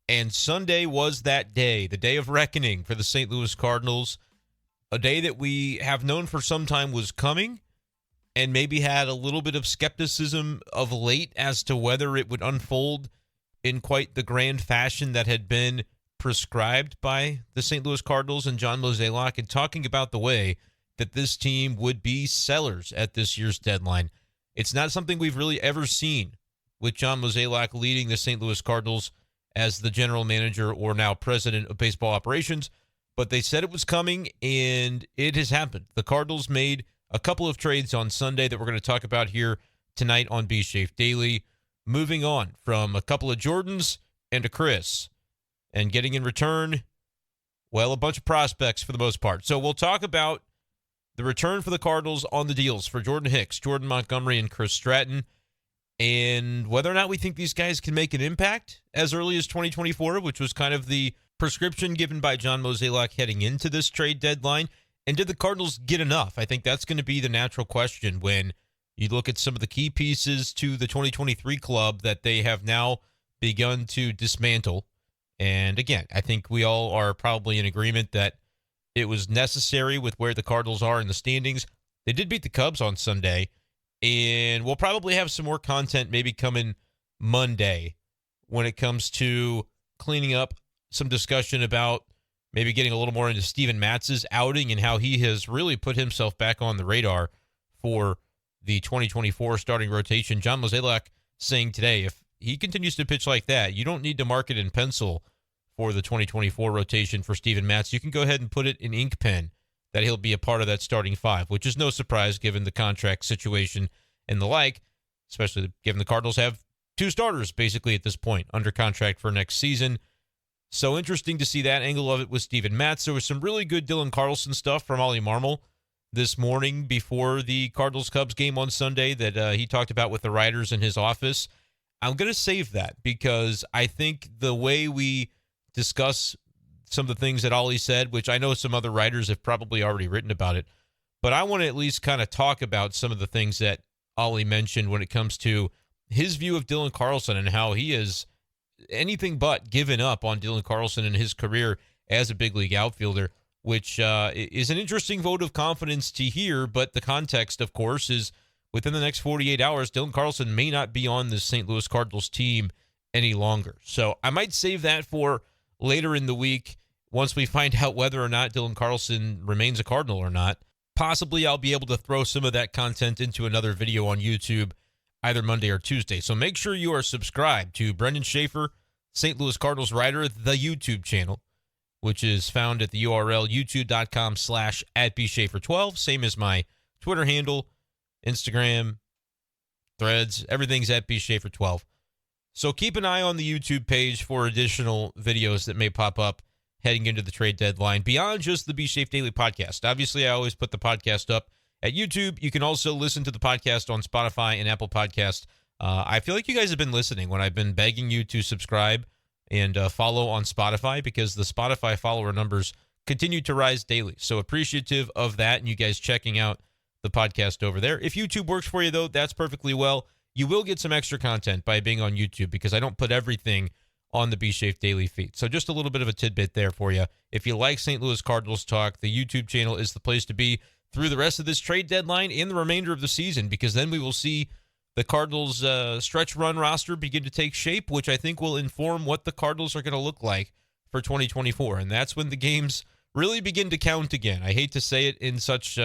And Sunday was that day, the day of reckoning for the St. Louis Cardinals, a day that we have known for some time was coming and maybe had a little bit of skepticism of late as to whether it would unfold in quite the grand fashion that had been prescribed by the St. Louis Cardinals and John Mozeliak, and talking about the way that this team would be sellers at this year's deadline. It's not something we've really ever seen with John Mozeliak leading the St. Louis Cardinals as the general manager or now president of baseball operations, but they said it was coming, and it has happened. The Cardinals made a couple of trades on Sunday that we're going to talk about here tonight on B-Shape Daily, moving on from a couple of Jordans and a Chris, and getting in return, well, a bunch of prospects for the most part. So we'll talk about the return for the Cardinals on the deals for Jordan Hicks, Jordan Montgomery, and Chris Stratton, and whether or not we think these guys can make an impact as early as 2024, which was kind of the prescription given by John Mozeliak heading into this trade deadline. And did the Cardinals get enough? I think that's going to be the natural question when you look at some of the key pieces to the 2023 club that they have now begun to dismantle. And again, I think we all are probably in agreement that it was necessary with where the Cardinals are in the standings. They did beat the Cubs on Sunday, and we'll probably have some more content maybe coming Monday when it comes to cleaning up some discussion about maybe getting a little more into Steven Matz's outing and how he has really put himself back on the radar for the 2024 starting rotation. John Mozeliak saying today, if he continues to pitch like that, you don't need to mark it in pencil for the 2024 rotation for Steven Matz. You can go ahead and put it in ink pen that he'll be a part of that starting five, which is no surprise given the contract situation and the like, especially given the Cardinals have two starters basically at this point under contract for next season. So interesting to see that angle of it with Steven Matz. There was some really good Dylan Carlson stuff from Ollie Marmol this morning before the Cardinals-Cubs game on Sunday that he talked about with the writers in his office. I'm going to save that because I think the way we discuss some of the things that Ollie said, which I know some other writers have probably already written about it, but I want to at least kind of talk about some of the things that Ollie mentioned when it comes to his view of Dylan Carlson and how he is anything but given up on Dylan Carlson in his career as a big league outfielder, which is an interesting vote of confidence to hear, but the context, of course, is within the next 48 hours, Dylan Carlson may not be on the St. Louis Cardinals team any longer. So I might save that for later in the week once we find out whether or not Dylan Carlson remains a Cardinal or not. Possibly I'll be able to throw some of that content into another video on YouTube either Monday or Tuesday. So make sure you are subscribed to Brenden Schaeffer, St. Louis Cardinals writer, the YouTube channel, which is found at the URL youtube.com/@bschaeffer12. Same as my Twitter handle, Instagram, Threads, everything's at bschaeffer12. So keep an eye on the YouTube page for additional videos that may pop up heading into the trade deadline beyond just the B-Shape Daily podcast. Obviously, I always put the podcast up at YouTube. You can also listen to the podcast on Spotify and Apple Podcasts. I feel like you guys have been listening when I've been begging you to subscribe and follow on Spotify because the Spotify follower numbers continue to rise daily. So appreciative of that and you guys checking out the podcast over there. If YouTube works for you, though, that's perfectly well. You will get some extra content by being on YouTube because I don't put everything on the B-Shape Daily feed. So just a little bit of a tidbit there for you. If you like St. Louis Cardinals talk, the YouTube channel is the place to be through the rest of this trade deadline and the remainder of the season, because then we will see the Cardinals' stretch run roster begin to take shape, which I think will inform what the Cardinals are going to look like for 2024. And that's when the games really begin to count again. I hate to say it in such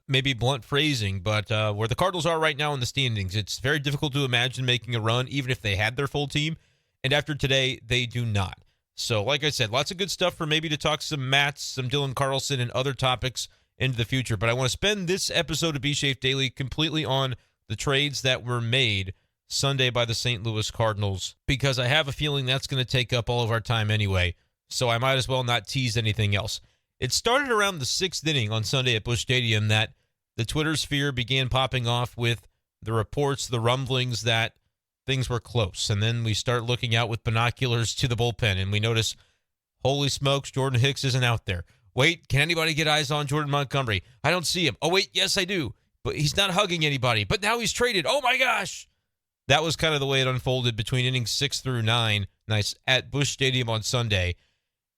maybe blunt phrasing, but where the Cardinals are right now in the standings, it's very difficult to imagine making a run, even if they had their full team. And after today, they do not. So, like I said, lots of good stuff for maybe to talk some Mats, some Dylan Carlson, and other topics into the future. But I want to spend this episode of B-Shape Daily completely on the trades that were made Sunday by the St. Louis Cardinals, because I have a feeling that's going to take up all of our time anyway. So I might as well not tease anything else. It started around the 6th inning on Sunday at Busch Stadium that the Twitter sphere began popping off with the reports, the rumblings that things were close. And then we start looking out with binoculars to the bullpen, and we notice, holy smokes, Jordan Hicks isn't out there. Wait, can anybody get eyes on Jordan Montgomery? I don't see him. Oh, wait, yes, I do. But he's not hugging anybody. But now he's traded. Oh, my gosh. That was kind of the way it unfolded between innings 6 through 9 Nice. At Busch Stadium on Sunday.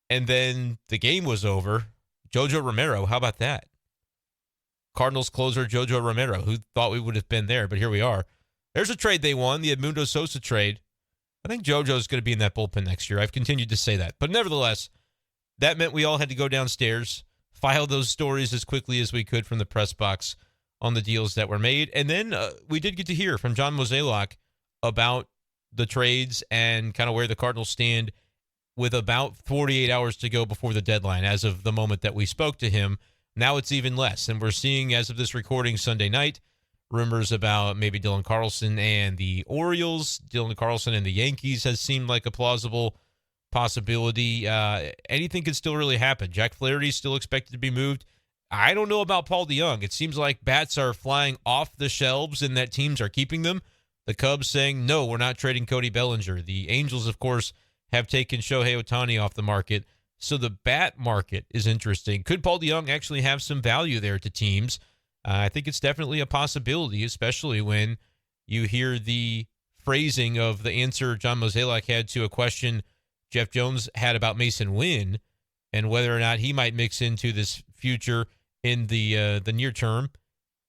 And then the game was over. Jojo Romero, how about that? Cardinals closer Jojo Romero, who thought we would have been there, but here we are. There's a trade they won, the Edmundo Sosa trade. I think Jojo's going to be in that bullpen next year. I've continued to say that. But nevertheless, that meant we all had to go downstairs, file those stories as quickly as we could from the press box on the deals that were made. And then we did get to hear from John Mozeliak about the trades and kind of where the Cardinals stand with about 48 hours to go before the deadline as of the moment that we spoke to him. Now it's even less. And we're seeing, as of this recording Sunday night, rumors about maybe Dylan Carlson and the Orioles. Dylan Carlson and the Yankees has seemed like a plausible possibility. Anything could still really happen. Jack Flaherty is still expected to be moved. I don't know about Paul DeJong. It seems like bats are flying off the shelves and that teams are keeping them. The Cubs saying, no, we're not trading Cody Bellinger. The Angels, of course, have taken Shohei Ohtani off the market. So the bat market is interesting. Could Paul DeJong actually have some value there to teams? I think it's definitely a possibility, especially when you hear the phrasing of the answer John Mozeliak had to a question Jeff Jones had about Mason Wynn and whether or not he might mix into this future in the near term.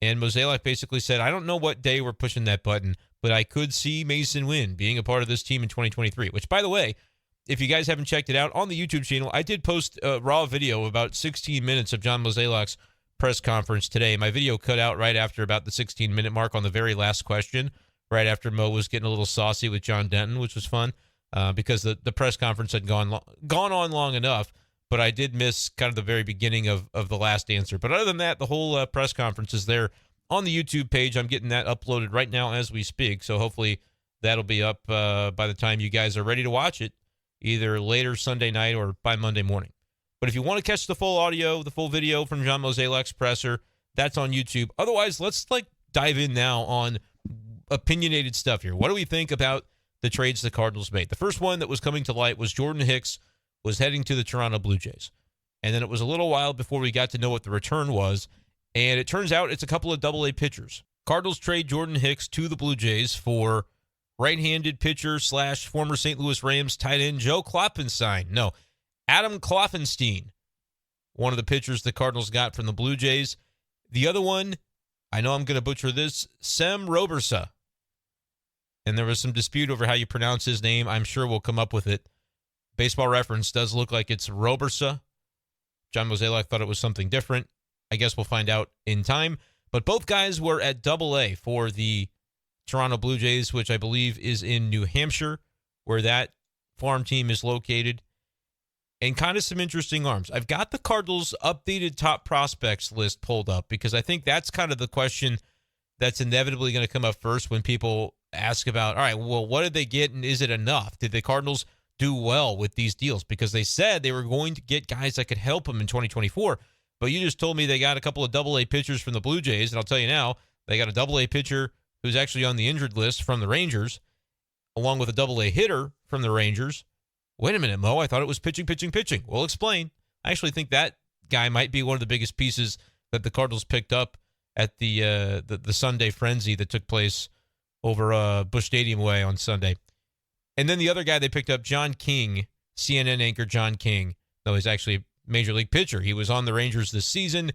And Mozeliak basically said, I don't know what day we're pushing that button, but I could see Mason Wynn being a part of this team in 2023, which, by the way, if you guys haven't checked it out on the YouTube channel, I did post a raw video of about 16 minutes of John Mozeliak's press conference today. My video cut out right after about the 16-minute mark on the very last question, right after Mo was getting a little saucy with John Denton, which was fun because the press conference had gone on long enough, but I did miss kind of the very beginning of the last answer. But other than that, the whole press conference is there on the YouTube page. I'm getting that uploaded right now as we speak, so hopefully that'll be up by the time you guys are ready to watch it, either later Sunday night or by Monday morning. But if you want to catch the full audio, the full video from John Mozeliak's presser, that's on YouTube. Otherwise, let's dive in now on opinionated stuff here. What do we think about the trades the Cardinals made? The first one that was coming to light was Jordan Hicks was heading to the Toronto Blue Jays. And then it was a little while before we got to know what the return was. And it turns out it's a couple of Double-A pitchers. Cardinals trade Jordan Hicks to the Blue Jays for right-handed pitcher / former St. Louis Rams tight end Joe Klopfenstein. No, Adam Kloffenstein, one of the pitchers the Cardinals got from the Blue Jays. The other one, I know I'm going to butcher this, Sem Robersa. And there was some dispute over how you pronounce his name. I'm sure we'll come up with it. Baseball Reference does look like it's Robersa. John Mozeliak thought it was something different. I guess we'll find out in time. But both guys were at Double-A for the Toronto Blue Jays, which I believe is in New Hampshire, where that farm team is located. And kind of some interesting arms. I've got the Cardinals' updated top prospects list pulled up because I think that's kind of the question that's inevitably going to come up first when people ask about, all right, well, what did they get and is it enough? Did the Cardinals do well with these deals? Because they said they were going to get guys that could help them in 2024. But you just told me they got a couple of Double-A pitchers from the Blue Jays, and I'll tell you now, they got a Double-A pitcher who's actually on the injured list from the Rangers, along with a Double-A hitter from the Rangers. Wait a minute, Mo, I thought it was pitching. We'll explain. I actually think that guy might be one of the biggest pieces that the Cardinals picked up at the Sunday frenzy that took place over Busch Stadium way on Sunday. And then the other guy they picked up, John King, CNN anchor John King, though he's actually a major league pitcher. He was on the Rangers this season,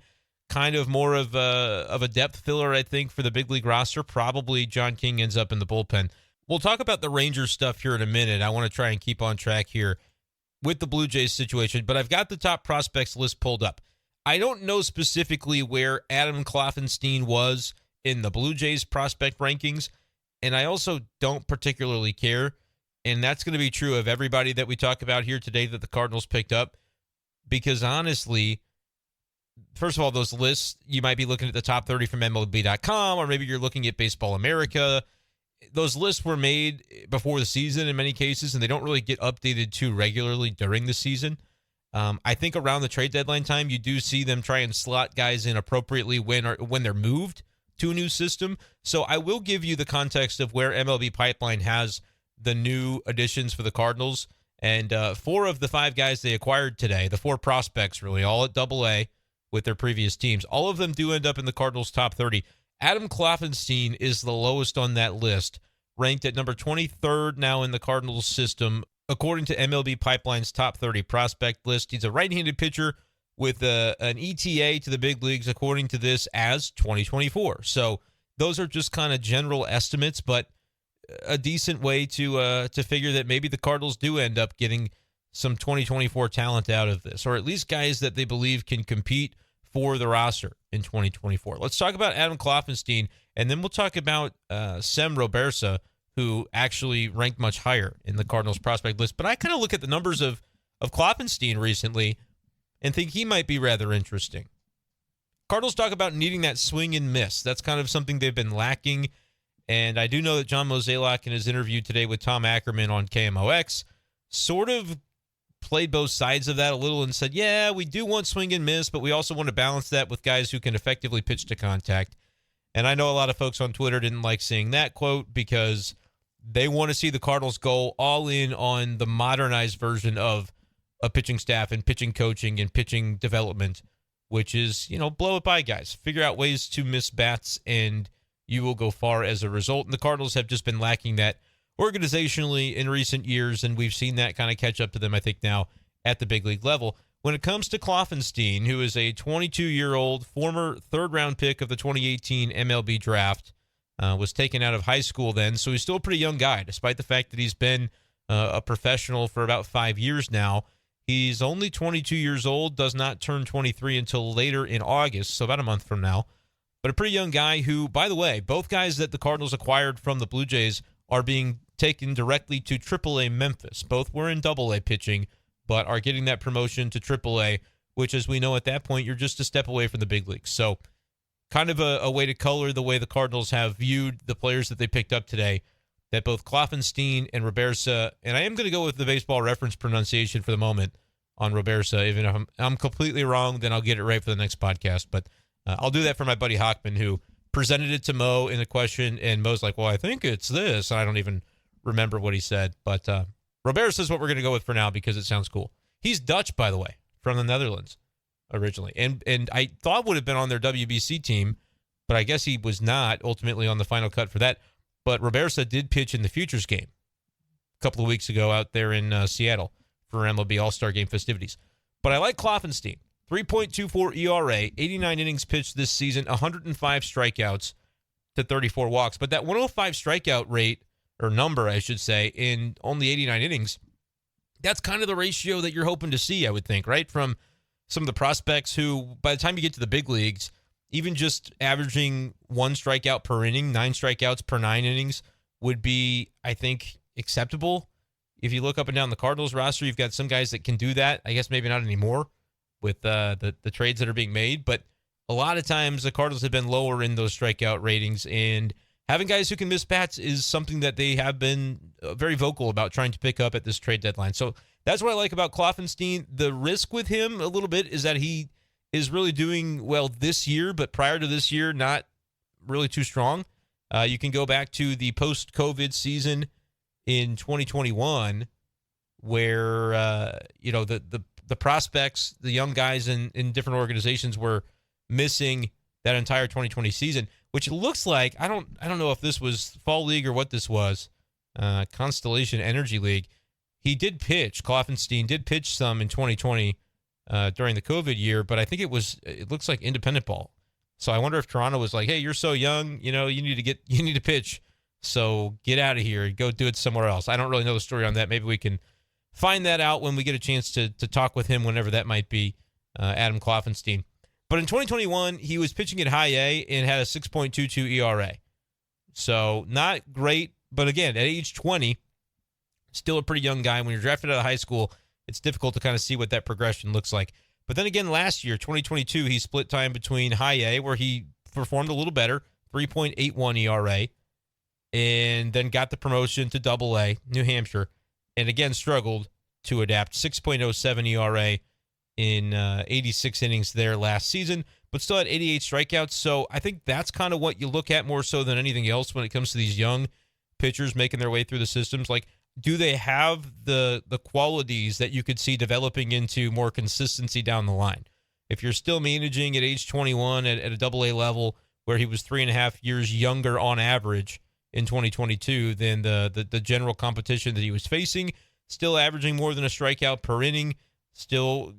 kind of more of a depth filler, I think, for the big league roster. Probably John King ends up in the bullpen. We'll talk about the Rangers stuff here in a minute. I want to try and keep on track here with the Blue Jays situation, but I've got the top prospects list pulled up. I don't know specifically where Adam Kloffenstein was in the Blue Jays prospect rankings, and I also don't particularly care. And that's going to be true of everybody that we talk about here today that the Cardinals picked up. Because honestly, first of all, those lists, you might be looking at the top 30 from MLB.com, or maybe you're looking at Baseball America. Those lists were made before the season in many cases, and they don't really get updated too regularly during the season. I think around the trade deadline time, you do see them try and slot guys in appropriately when they're moved to a new system. So I will give you the context of where MLB Pipeline has the new additions for the Cardinals. And 4 of the 5 guys they acquired today, the 4 prospects really, all at Double-A with their previous teams, all of them do end up in the Cardinals' top 30. Adam Kloffenstein is the lowest on that list, ranked at number 23rd now in the Cardinals system according to MLB Pipeline's top 30 prospect list. He's a right-handed pitcher with an ETA to the big leagues, according to this, as 2024. So those are just kind of general estimates, but a decent way to figure that maybe the Cardinals do end up getting some 2024 talent out of this, or at least guys that they believe can compete for the roster in 2024. Let's talk about Adam Kloffenstein, and then we'll talk about Sem Robersa, who actually ranked much higher in the Cardinals prospect list. But I kind of look at the numbers of Kloffenstein recently and think he might be rather interesting. Cardinals talk about needing that swing and miss. That's kind of something they've been lacking. And I do know that John Mozeliak, in his interview today with Tom Ackerman on KMOX, sort of played both sides of that a little and said, yeah, we do want swing and miss, but we also want to balance that with guys who can effectively pitch to contact. And I know a lot of folks on Twitter didn't like seeing that quote because they want to see the Cardinals go all in on the modernized version of a pitching staff and pitching coaching and pitching development, which is, blow it by, guys. Figure out ways to miss bats, and you will go far as a result. And the Cardinals have just been lacking that organizationally in recent years, and we've seen that kind of catch up to them, I think, now at the big league level. When it comes to Kloffenstein, who is a 22-year-old former third-round pick of the 2018 MLB draft, was taken out of high school then, so he's still a pretty young guy, despite the fact that he's been a professional for about 5 years now. He's only 22 years old, does not turn 23 until later in August, so about a month from now. But a pretty young guy who, by the way, both guys that the Cardinals acquired from the Blue Jays are being taken directly to AAA Memphis. Both were in AA pitching, but are getting that promotion to AAA, which, as we know at that point, you're just a step away from the big leagues. So kind of a way to color the way the Cardinals have viewed the players that they picked up today, that both Kloffenstein and Robersa, and I am going to go with the baseball reference pronunciation for the moment on Robersa. Even if I'm completely wrong, then I'll get it right for the next podcast. But I'll do that for my buddy Hockman, who presented it to Mo in a question, and Mo's like, well, I think it's this. And I don't even remember what he said. But Robersa is what we're going to go with for now because it sounds cool. He's Dutch, by the way, from the Netherlands originally. And I thought would have been on their WBC team, but I guess he was not ultimately on the final cut for that. But Robersa did pitch in the Futures game a couple of weeks ago out there in Seattle for MLB All-Star Game festivities. But I like Kloffenstein. 3.24 ERA, 89 innings pitched this season, 105 strikeouts to 34 walks. But that 105 strikeout rate, or number, I should say, in only 89 innings, that's kind of the ratio that you're hoping to see, I would think, right? From some of the prospects who, by the time you get to the big leagues, even just averaging 1 strikeout per inning, 9 strikeouts per 9 innings would be, I think, acceptable. If you look up and down the Cardinals roster, you've got some guys that can do that. I guess maybe not anymore with the trades that are being made, but a lot of times the Cardinals have been lower in those strikeout ratings, and having guys who can miss bats is something that they have been very vocal about trying to pick up at this trade deadline. So that's what I like about Kloffenstein. The risk with him a little bit is that he is really doing well this year, but prior to this year, not really too strong. You can go back to the post-COVID season in 2021 where, the prospects, the young guys in different organizations were missing that entire 2020 season, which looks like, I don't know if this was Fall League or what this was, Constellation Energy League. He did pitch, Kloffenstein did pitch some in 2020 during the COVID year, but I think it looks like independent ball. So I wonder if Toronto was like, hey, you're so young, you need to pitch. So get out of here and go do it somewhere else. I don't really know the story on that. Maybe we can find that out when we get a chance to talk with him, whenever that might be, Adam Kloffenstein. But in 2021, he was pitching at high A and had a 6.22 ERA. So not great, but again, at age 20, still a pretty young guy. When you're drafted out of high school, it's difficult to kind of see what that progression looks like. But then again, last year, 2022, he split time between high A, where he performed a little better, 3.81 ERA, and then got the promotion to Double A, New Hampshire, and again struggled to adapt. 6.07 ERA in 86 innings there last season, but still had 88 strikeouts. So I think that's kind of what you look at more so than anything else when it comes to these young pitchers making their way through the systems. Like, do they have the qualities that you could see developing into more consistency down the line? If you're still managing at age 21 at a Double A level, where he was 3.5 years younger on average in 2022 than the general competition that he was facing, still averaging more than a strikeout per inning, still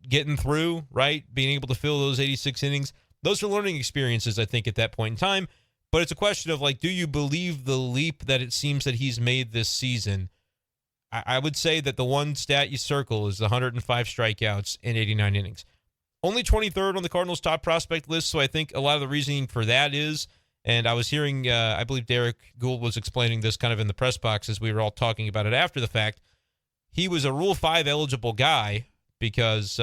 getting through, right? Being able to fill those 86 innings. Those are learning experiences, I think, at that point in time. But it's a question of, like, do you believe the leap that it seems that he's made this season? I would say that the one stat you circle is the 105 strikeouts in 89 innings. Only 23rd on the Cardinals' top prospect list, so I think a lot of the reasoning for that is, and I was hearing, I believe Derek Gould was explaining this kind of in the press box as we were all talking about it after the fact. He was a Rule 5 eligible guy because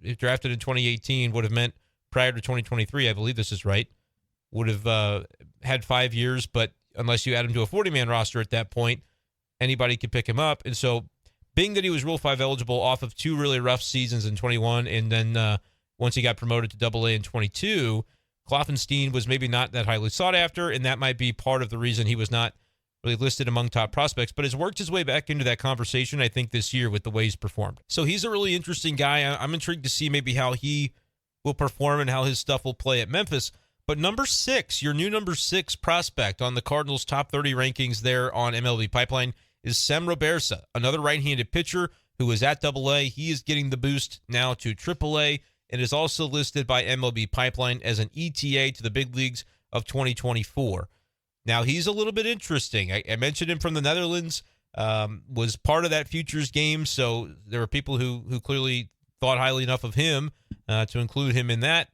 if drafted in 2018 would have meant prior to 2023, I believe this is right, would have had 5 years, but unless you add him to a 40-man roster at that point, anybody could pick him up. And so being that he was Rule 5 eligible off of 2 really rough seasons in 21, and then once he got promoted to Double-A in 22, Kloffenstein was maybe not that highly sought after, and that might be part of the reason he was not really listed among top prospects, but has worked his way back into that conversation, I think, this year with the way he's performed. So he's a really interesting guy. I'm intrigued to see maybe how he will perform and how his stuff will play at Memphis. But number 6, your new number 6 prospect on the Cardinals' top 30 rankings there on MLB Pipeline is Sem Robersa, another right-handed pitcher who was at Double-A. He is getting the boost now to Triple-A and is also listed by MLB Pipeline as an ETA to the big leagues of 2024. Now, he's a little bit interesting. I mentioned him from the Netherlands, was part of that futures game, so there were people who clearly thought highly enough of him to include him in that.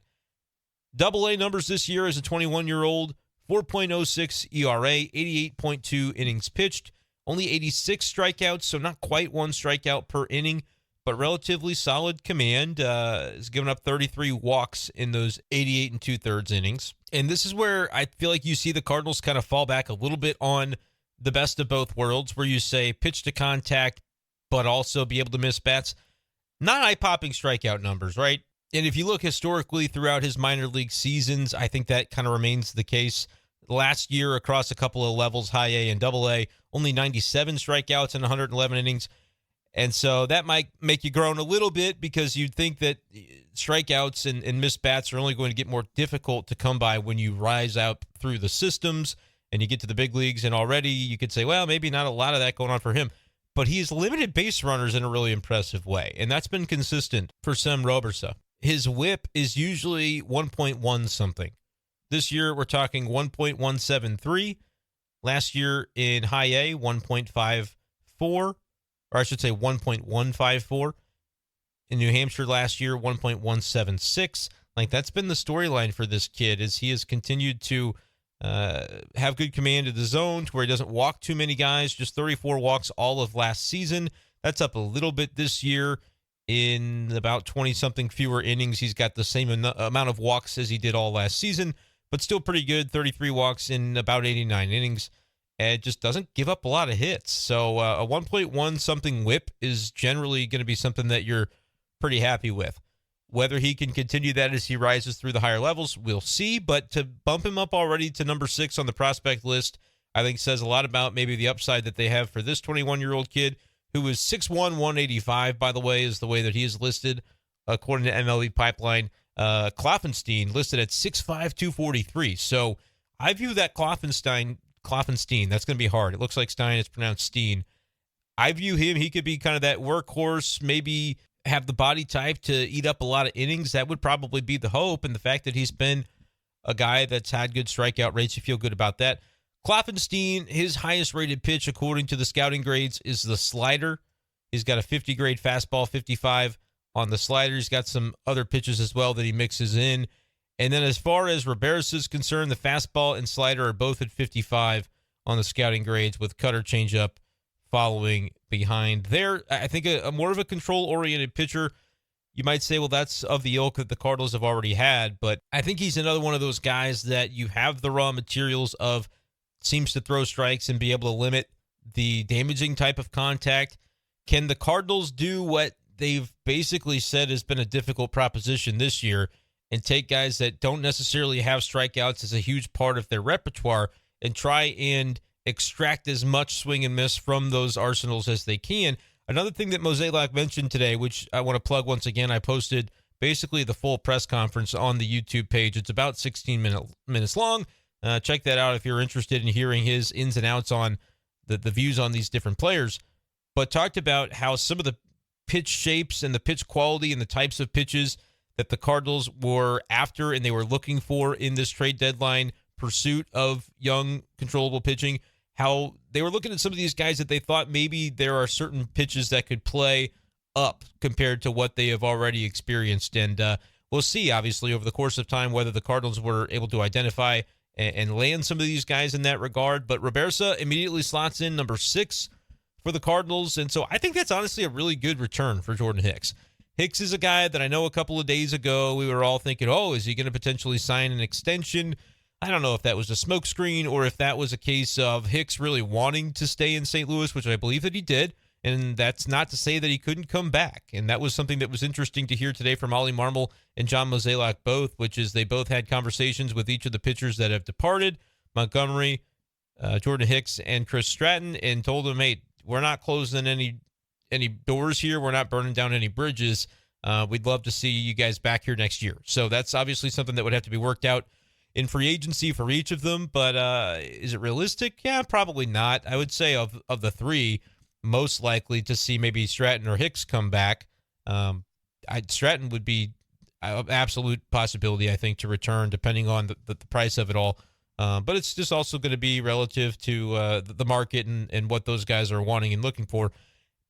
Double-A numbers this year as a 21-year-old, 4.06 ERA, 88.2 innings pitched, only 86 strikeouts, so not quite one strikeout per inning, but relatively solid command. Has given up 33 walks in those 88 and 2/3 innings. And this is where I feel like you see the Cardinals kind of fall back a little bit on the best of both worlds, where you say pitch to contact, but also be able to miss bats. Not eye-popping strikeout numbers, right? And if you look historically throughout his minor league seasons, I think that kind of remains the case. Last year, across a couple of levels, high A and double A, only 97 strikeouts in 111 innings. And so that might make you groan a little bit because you'd think that strikeouts and missed bats are only going to get more difficult to come by when you rise out through the systems and you get to the big leagues. And already you could say, well, maybe not a lot of that going on for him. But he's limited base runners in a really impressive way. And that's been consistent for Sem Robersa. His whip is usually 1.1 something. This year, we're talking 1.173. Last year in high A, 1.54, or I should say 1.154. In New Hampshire last year, 1.176. Like, that's been the storyline for this kid, is he has continued to have good command of the zone to where he doesn't walk too many guys, just 34 walks all of last season. That's up a little bit this year. In about 20-something fewer innings, he's got the same amount of walks as he did all last season, but still pretty good, 33 walks in about 89 innings, and just doesn't give up a lot of hits. So a 1.1-something whip is generally going to be something that you're pretty happy with. Whether he can continue that as he rises through the higher levels, we'll see, but to bump him up already to number 6 on the prospect list, I think says a lot about maybe the upside that they have for this 21-year-old kid, who is 6'1", 185, by the way, is the way that he is listed, according to MLB Pipeline. Kloffenstein listed at 6'5", 243. So I view that Kloffenstein, that's going to be hard. It looks like Stein, it's pronounced Steen. I view him, he could be kind of that workhorse, maybe have the body type to eat up a lot of innings. That would probably be the hope, and the fact that he's been a guy that's had good strikeout rates, you feel good about that. Kloffenstein, his highest rated pitch, according to the scouting grades, is the slider. He's got a 50 grade fastball, 55 on the slider. He's got some other pitches as well that he mixes in. And then as far as Roberts is concerned, the fastball and slider are both at 55 on the scouting grades, with cutter changeup following behind there. I think a more of a control-oriented pitcher. You might say, well, that's of the ilk that the Cardinals have already had, but I think he's another one of those guys that you have the raw materials of, seems to throw strikes and be able to limit the damaging type of contact. Can the Cardinals do what they've basically said has been a difficult proposition this year and take guys that don't necessarily have strikeouts as a huge part of their repertoire and try and extract as much swing and miss from those arsenals as they can? Another thing that Mozeliak mentioned today, which I want to plug once again, I posted basically the full press conference on the YouTube page. It's about 16 minutes long. Check that out if you're interested in hearing his ins and outs on the views on these different players. but talked about how some of the pitch shapes and the pitch quality and the types of pitches that the Cardinals were after and they were looking for in this trade deadline pursuit of young, controllable pitching, how they were looking at some of these guys that they thought maybe there are certain pitches that could play up compared to what they have already experienced. And we'll see, obviously, over the course of time, whether the Cardinals were able to identify and land some of these guys in that regard. But Robersa immediately slots in number 6 for the Cardinals. And so I think that's honestly a really good return for Jordan Hicks. Hicks is a guy that I know a couple of days ago we were all thinking, oh, is he going to potentially sign an extension? I don't know if that was a smokescreen or if that was a case of Hicks really wanting to stay in St. Louis, which I believe that he did. And that's not to say that he couldn't come back. And that was something that was interesting to hear today from Ollie Marmol and John Mozeliak both, which is they both had conversations with each of the pitchers that have departed, Montgomery, Jordan Hicks, and Chris Stratton, and told them, hey, we're not closing any doors here. We're not burning down any bridges. We'd love to see you guys back here next year. So that's obviously something that would have to be worked out in free agency for each of them. But is it realistic? Yeah, probably not. I would say of the three, most likely to see maybe Stratton or Hicks come back. Stratton would be an absolute possibility, I think, to return, depending on the price of it all. But it's just also going to be relative to the market and what those guys are wanting and looking for.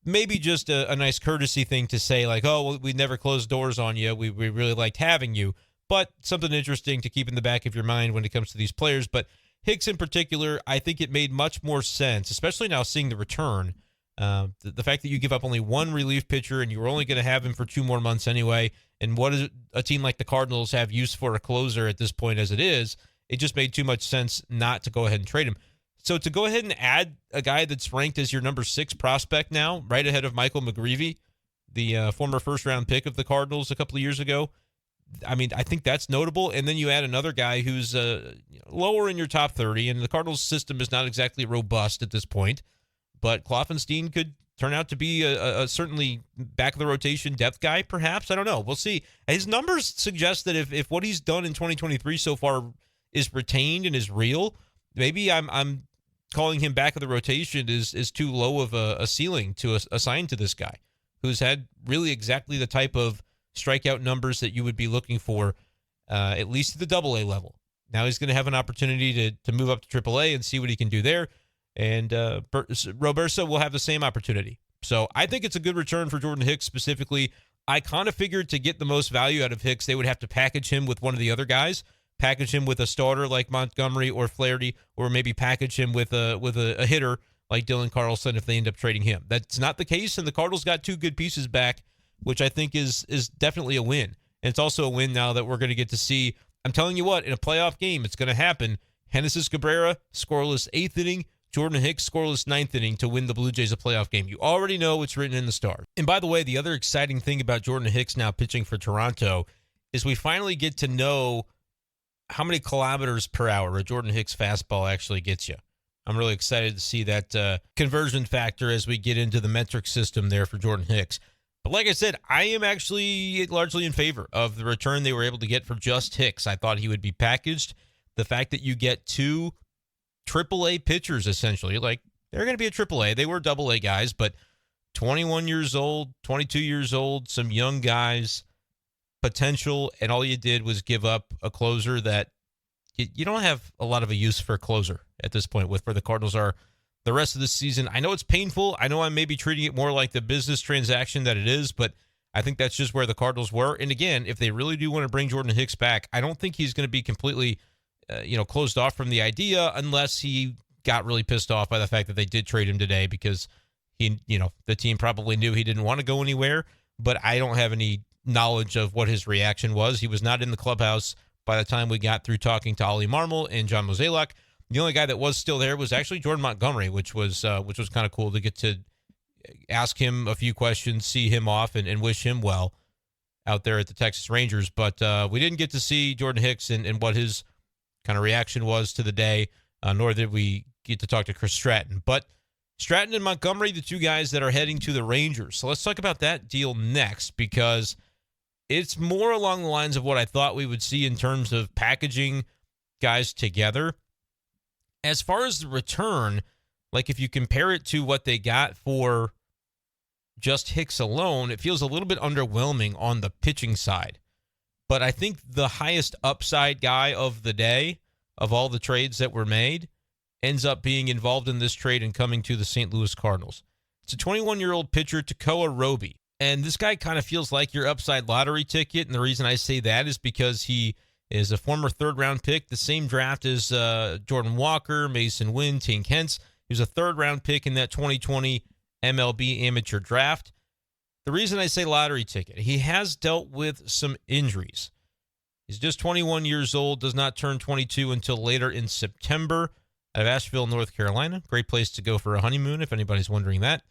Maybe just a nice courtesy thing to say, like, oh, well, we never closed doors on you. We really liked having you. But something interesting to keep in the back of your mind when it comes to these players. But Hicks in particular, I think it made much more sense, especially now seeing the return. The fact that you give up only one relief pitcher and you were only going to have him for 2 more months anyway, and what does a team like the Cardinals have use for a closer at this point as it is, it just made too much sense not to go ahead and trade him. So to go ahead and add a guy that's ranked as your number 6 prospect now, right ahead of Michael McGreevy, the former first-round pick of the Cardinals a couple of years ago, I mean, I think that's notable. And then you add another guy who's lower in your top 30, and the Cardinals system is not exactly robust at this point. But Kloffenstein could turn out to be a certainly back-of-the-rotation depth guy, perhaps. I don't know. We'll see. His numbers suggest that if what he's done in 2023 so far is retained and is real, maybe I'm calling him back of the rotation is too low of a ceiling to assign to this guy, who's had really exactly the type of strikeout numbers that you would be looking for, at least at the AA level. Now he's going to have an opportunity to move up to AAA and see what he can do there. And Robersa will have the same opportunity. So I think it's a good return for Jordan Hicks specifically. I kind of figured to get the most value out of Hicks, they would have to package him with one of the other guys, package him with a starter like Montgomery or Flaherty, or maybe package him with a hitter like Dylan Carlson if they end up trading him. That's not the case, and the Cardinals got 2 good pieces back, which I think is definitely a win. And it's also a win now that we're going to get to see. I'm telling you what, in a playoff game, it's going to happen. Genesis Cabrera, scoreless 8th inning. Jordan Hicks, scoreless 9th inning to win the Blue Jays a playoff game. You already know what's written in the stars. And by the way, the other exciting thing about Jordan Hicks now pitching for Toronto is we finally get to know how many kilometers per hour a Jordan Hicks fastball actually gets you. I'm really excited to see that conversion factor as we get into the metric system there for Jordan Hicks. But like I said, I am actually largely in favor of the return they were able to get for just Hicks. I thought he would be packaged. The fact that you get 2 AAA pitchers, essentially, like they're going to be a AAA. They were AA guys, but 21 years old, 22 years old, some young guys, potential, and all you did was give up a closer that you don't have a lot of a use for a closer at this point with where the Cardinals are the rest of the season. I know it's painful. I know I'm maybe treating it more like the business transaction that it is, but I think that's just where the Cardinals were. And again, if they really do want to bring Jordan Hicks back, I don't think he's going to be completely closed off from the idea unless he got really pissed off by the fact that they did trade him today because the team probably knew he didn't want to go anywhere, but I don't have any knowledge of what his reaction was. He was not in the clubhouse by the time we got through talking to Ollie Marmol and John Mozeliak. The only guy that was still there was actually Jordan Montgomery, which was kind of cool to get to ask him a few questions, see him off, and wish him well out there at the Texas Rangers. But we didn't get to see Jordan Hicks and what his kind of reaction was to the day, nor did we get to talk to Chris Stratton. But Stratton and Montgomery, the 2 guys that are heading to the Rangers. So let's talk about that deal next, because it's more along the lines of what I thought we would see in terms of packaging guys together. As far as the return, like if you compare it to what they got for just Hicks alone, it feels a little bit underwhelming on the pitching side. But I think the highest upside guy of the day, of all the trades that were made, ends up being involved in this trade and coming to the St. Louis Cardinals. It's a 21-year-old pitcher, Tekoa Roby. And this guy kind of feels like your upside lottery ticket. And the reason I say that is because he is a former third-round pick, the same draft as Jordan Walker, Mason Wynn, Tink Hence. He was a third-round pick in that 2020 MLB amateur draft. The reason I say lottery ticket, he has dealt with some injuries. He's just 21 years old, does not turn 22 until later in September, out of Asheville, North Carolina. Great place to go for a honeymoon, if anybody's wondering that.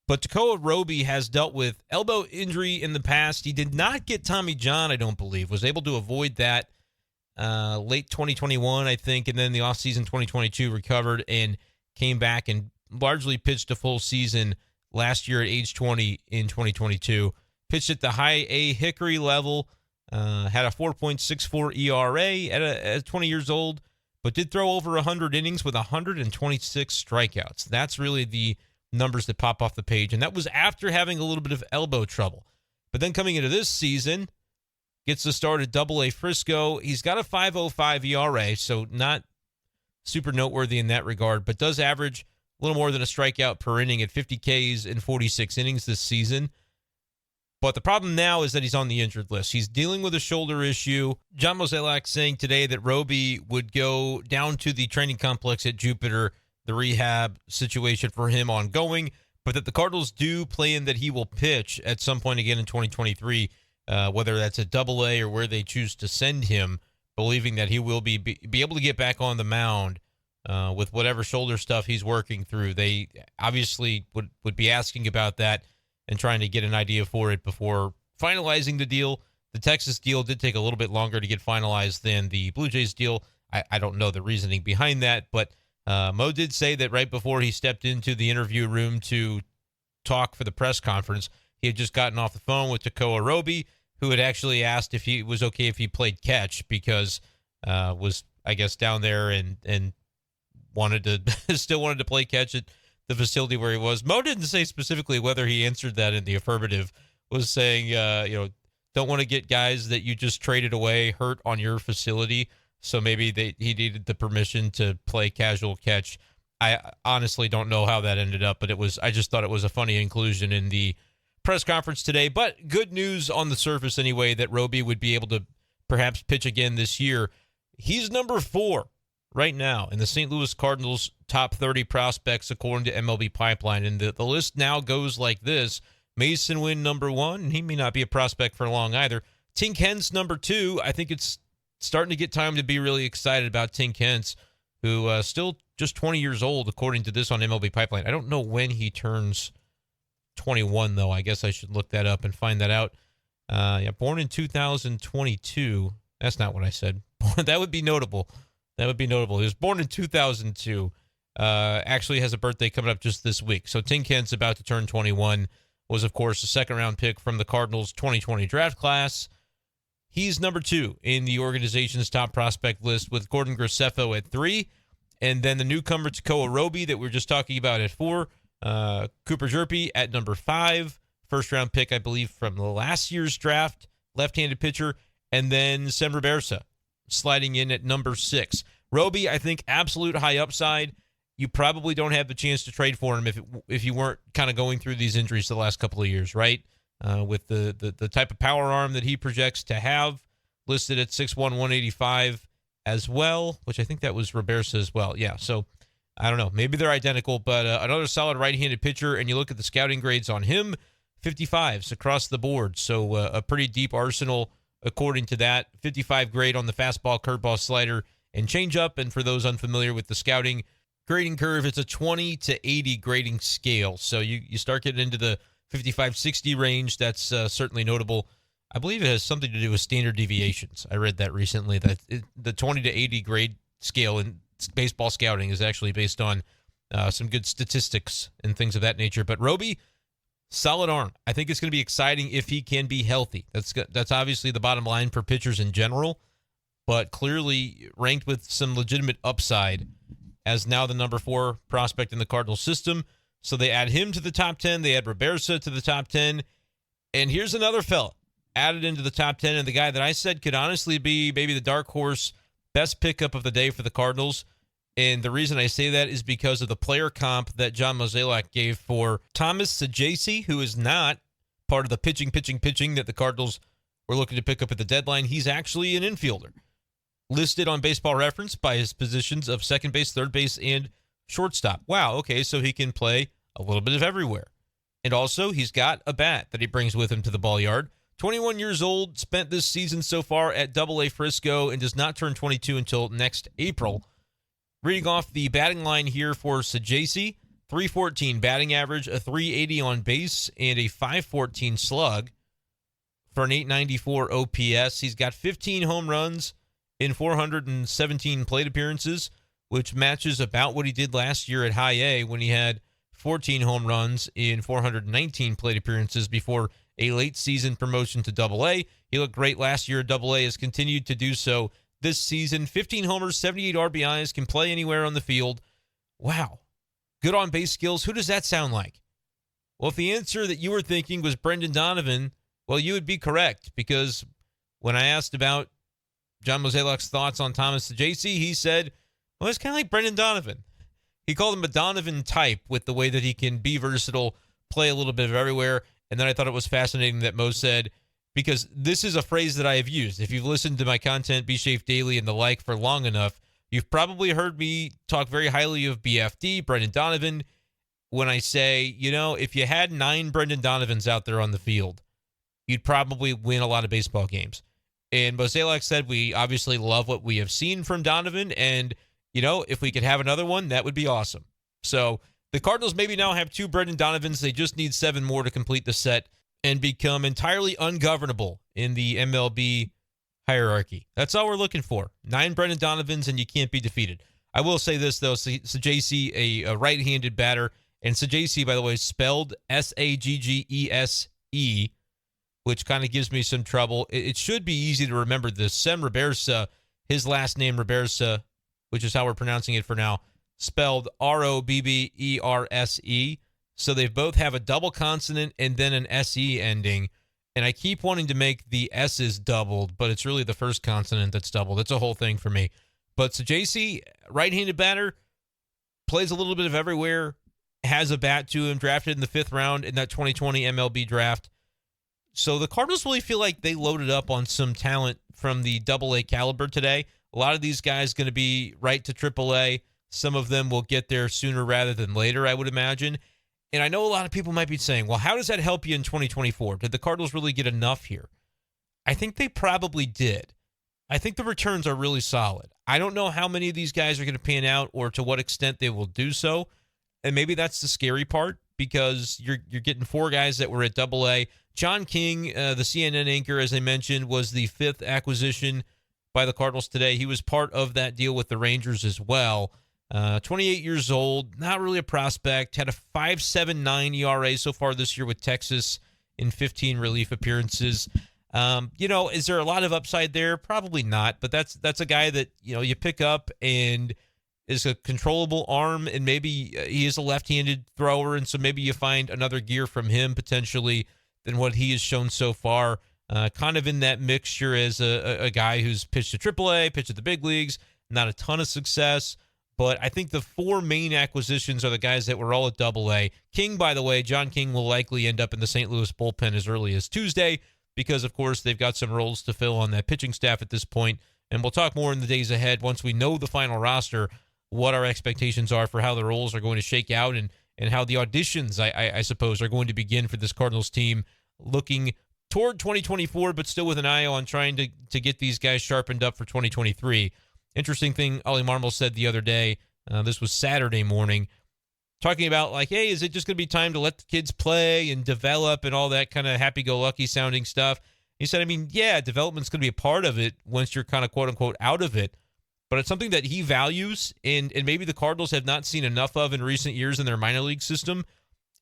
But Tekoa Roby has dealt with elbow injury in the past. He did not get Tommy John, I don't believe. Was able to avoid that late 2021, I think, and then the offseason 2022 recovered and came back and largely pitched a full season last year at age 20 in 2022. Pitched at the high A Hickory level, had a 4.64 ERA at 20 years old, but did throw over 100 innings with 126 strikeouts. That's really the numbers that pop off the page, and that was after having a little bit of elbow trouble. But then coming into this season, gets the start at Double-A Frisco. He's got a 5.05 ERA, so not super noteworthy in that regard, but does average a little more than a strikeout per inning at 50 Ks in 46 innings this season. But the problem now is that he's on the injured list. He's dealing with a shoulder issue. John Mozeliak saying today that Roby would go down to the training complex at Jupiter, the rehab situation for him ongoing, but that the Cardinals do plan that he will pitch at some point again in 2023, whether that's at Double-A or where they choose to send him, believing that he will be able to get back on the mound with whatever shoulder stuff he's working through. They obviously would be asking about that and trying to get an idea for it before finalizing the deal. The Texas deal did take a little bit longer to get finalized than the Blue Jays deal. I don't know the reasoning behind that, but Mo did say that right before he stepped into the interview room to talk for the press conference, he had just gotten off the phone with Tekoa Roby, who had actually asked if he was okay if he played catch because was, I guess, down there and wanted to still wanted to play catch at the facility where he was. Mo didn't say specifically whether he answered that in the affirmative, was saying, don't want to get guys that you just traded away hurt on your facility. So maybe he needed the permission to play casual catch. I honestly don't know how that ended up, but I just thought it was a funny inclusion in the press conference today. But good news on the surface anyway, that Roby would be able to perhaps pitch again this year. He's number 4 right now in the St. Louis Cardinals top 30 prospects according to MLB Pipeline. And the list now goes like this. Mason Wynn, number 1, and he may not be a prospect for long either. Tink Hence, number 2. I think it's starting to get time to be really excited about Tink Hence, who still just 20 years old, according to this on MLB Pipeline. I don't know when he turns 21, though. I guess I should look that up and find that out. Born in 2022. That's not what I said. That would be notable. That would be notable. He was born in 2002. Actually has a birthday coming up just this week. So Tink Hence, about to turn 21, was, of course, a second-round pick from the Cardinals' 2020 draft class. He's number 2 in the organization's top prospect list with Gordon Graceffo at 3. And then the newcomer Tekoa Roby that we were just talking about at 4. Cooper Jerpy at number 5. First-round pick, I believe, from the last year's draft. Left-handed pitcher. And then Semper Bersa sliding in at number 6. Roby, I think, absolute high upside. You probably don't have the chance to trade for him if you weren't kind of going through these injuries the last couple of years, right? With the type of power arm that he projects to have, listed at 6'1", 185 as well, which I think that was Robersa as well. Yeah, so I don't know. Maybe they're identical, but another solid right-handed pitcher, and you look at the scouting grades on him, 55s across the board. So a pretty deep arsenal according to that. 55 grade on the fastball, curveball, slider, and changeup. And for those unfamiliar with the scouting grading curve, it's a 20 to 80 grading scale. So you start getting into the 55-60 range. That's certainly notable. I believe it has something to do with standard deviations. I read that recently, that the 20 to 80 grade scale in baseball scouting is actually based on some good statistics and things of that nature. But Roby, solid arm. I think it's going to be exciting if he can be healthy. That's obviously the bottom line for pitchers in general, but clearly ranked with some legitimate upside as now the number 4 prospect in the Cardinals system. So they add him to the top 10. They add Robersa to the top 10. And here's another fella added into the top 10, and the guy that I said could honestly be maybe the dark horse best pickup of the day for the Cardinals. And the reason I say that is because of the player comp that John Mozeliak gave for Thomas Saggese, who is not part of the pitching that the Cardinals were looking to pick up at the deadline. He's actually an infielder, listed on Baseball Reference by his positions of second base, third base, and shortstop. Wow, okay, so he can play a little bit of everywhere. And also, he's got a bat that he brings with him to the ball yard. 21 years old, spent this season so far at Double-A Frisco, and does not turn 22 until next April. Reading off the batting line here for Saggese, 314 batting average, a 380 on base, and a 514 slug for an 894 OPS. He's got 15 home runs in 417 plate appearances, which matches about what he did last year at High A when he had 14 home runs in 419 plate appearances before a late season promotion to Double-A. He looked great last year at Double-A, has continued to do so this season. 15 homers, 78 RBIs, can play anywhere on the field. Wow. Good on base skills. Who does that sound like? Well, if the answer that you were thinking was Brendan Donovan, well, you would be correct, because when I asked about John Mozeliak's thoughts on Thomas Saggese, he said, well, it's kind of like Brendan Donovan. He called him a Donovan type with the way that he can be versatile, play a little bit of everywhere. And then I thought it was fascinating that Mo said, because this is a phrase that I have used. If you've listened to my content, Be Safe Daily and the like for long enough, you've probably heard me talk very highly of BFD, Brendan Donovan, when I say, you know, if you had 9 Brendan Donovans out there on the field, you'd probably win a lot of baseball games. And Mozeliak said, we obviously love what we have seen from Donovan, and, you know, if we could have another one, that would be awesome. So the Cardinals maybe now have 2 Brendan Donovans. They just need 7 more to complete the set and become entirely ungovernable in the MLB hierarchy. That's all we're looking for. 9 Brendan Donovans, and you can't be defeated. I will say this, though. Saggese, a right-handed batter, and Saggese, by the way, is spelled Saggese, which kind of gives me some trouble. It should be easy to remember this. Sem Robersa, his last name Robersa, which is how we're pronouncing it for now, spelled Robberse. So they both have a double consonant and then an SE ending. And I keep wanting to make the S's doubled, but it's really the first consonant that's doubled. It's a whole thing for me. But Saggese, right-handed batter, plays a little bit of everywhere, has a bat to him, drafted in the 5th round in that 2020 MLB draft. So the Cardinals really feel like they loaded up on some talent from the Double-A caliber today. A lot of these guys going to be right to Triple-A. Some of them will get there sooner rather than later, I would imagine. And I know a lot of people might be saying, well, how does that help you in 2024? Did the Cardinals really get enough here? I think they probably did. I think the returns are really solid. I don't know how many of these guys are going to pan out or to what extent they will do so. And maybe that's the scary part, because you're getting 4 guys that were at Double-A. John King, the CNN anchor, as I mentioned, was the 5th acquisition by the Cardinals today. He was part of that deal with the Rangers as well. 28 years old, not really a prospect, had a 5.79 ERA so far this year with Texas in 15 relief appearances. Is there a lot of upside there? Probably not, but that's a guy that, you pick up and is a controllable arm, and maybe he is a left-handed thrower, and so maybe you find another gear from him potentially than what he has shown so far. Kind of in that mixture as a guy who's pitched to AAA, pitched at the big leagues, not a ton of success. But I think the 4 main acquisitions are the guys that were all at Double-A. King, by the way, John King will likely end up in the St. Louis bullpen as early as Tuesday because, of course, they've got some roles to fill on that pitching staff at this point. And we'll talk more in the days ahead once we know the final roster, what our expectations are for how the roles are going to shake out and how the auditions, I suppose, are going to begin for this Cardinals team, looking toward 2024, but still with an eye on trying to get these guys sharpened up for 2023. Interesting thing Ollie Marmol said the other day, this was Saturday morning, talking about hey, is it just going to be time to let the kids play and develop and all that kind of happy-go-lucky sounding stuff? He said, yeah, development's going to be a part of it once you're kind of quote-unquote out of it, but it's something that he values and maybe the Cardinals have not seen enough of in recent years in their minor league system,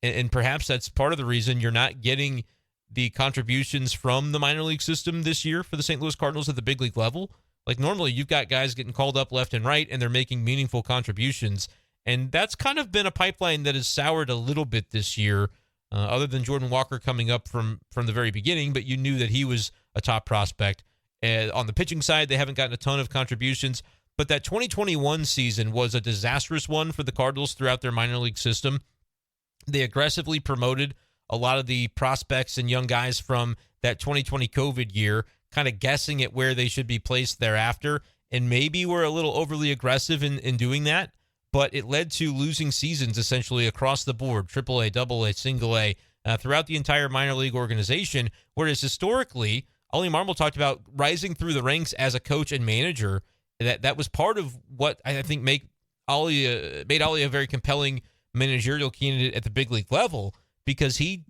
and perhaps that's part of the reason you're not getting the contributions from the minor league system this year for the St. Louis Cardinals at the big league level. Normally, you've got guys getting called up left and right, and they're making meaningful contributions. And that's kind of been a pipeline that has soured a little bit this year, other than Jordan Walker coming up from the very beginning, but you knew that he was a top prospect. And on the pitching side, they haven't gotten a ton of contributions, but that 2021 season was a disastrous one for the Cardinals throughout their minor league system. They aggressively promoted a lot of the prospects and young guys from that 2020 COVID year, kind of guessing at where they should be placed thereafter. And maybe we're a little overly aggressive in doing that, but it led to losing seasons essentially across the board, AAA, AA, single A, throughout the entire minor league organization. Whereas historically, Ollie Marmol talked about rising through the ranks as a coach and manager. That was part of what I think made Ollie a very compelling managerial candidate at the big league level, because he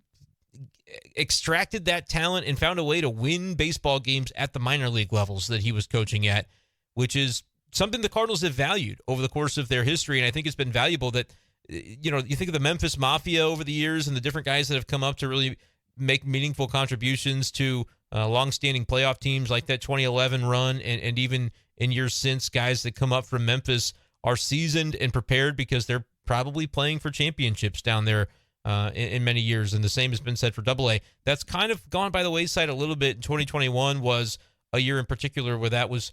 extracted that talent and found a way to win baseball games at the minor league levels that he was coaching at, which is something the Cardinals have valued over the course of their history. And I think it's been valuable that, you think of the Memphis Mafia over the years and the different guys that have come up to really make meaningful contributions to longstanding playoff teams like that 2011 run. And even in years since, guys that come up from Memphis are seasoned and prepared because they're probably playing for championships down there in many years. And the same has been said for AA. That's kind of gone by the wayside a little bit. 2021 was a year in particular where that was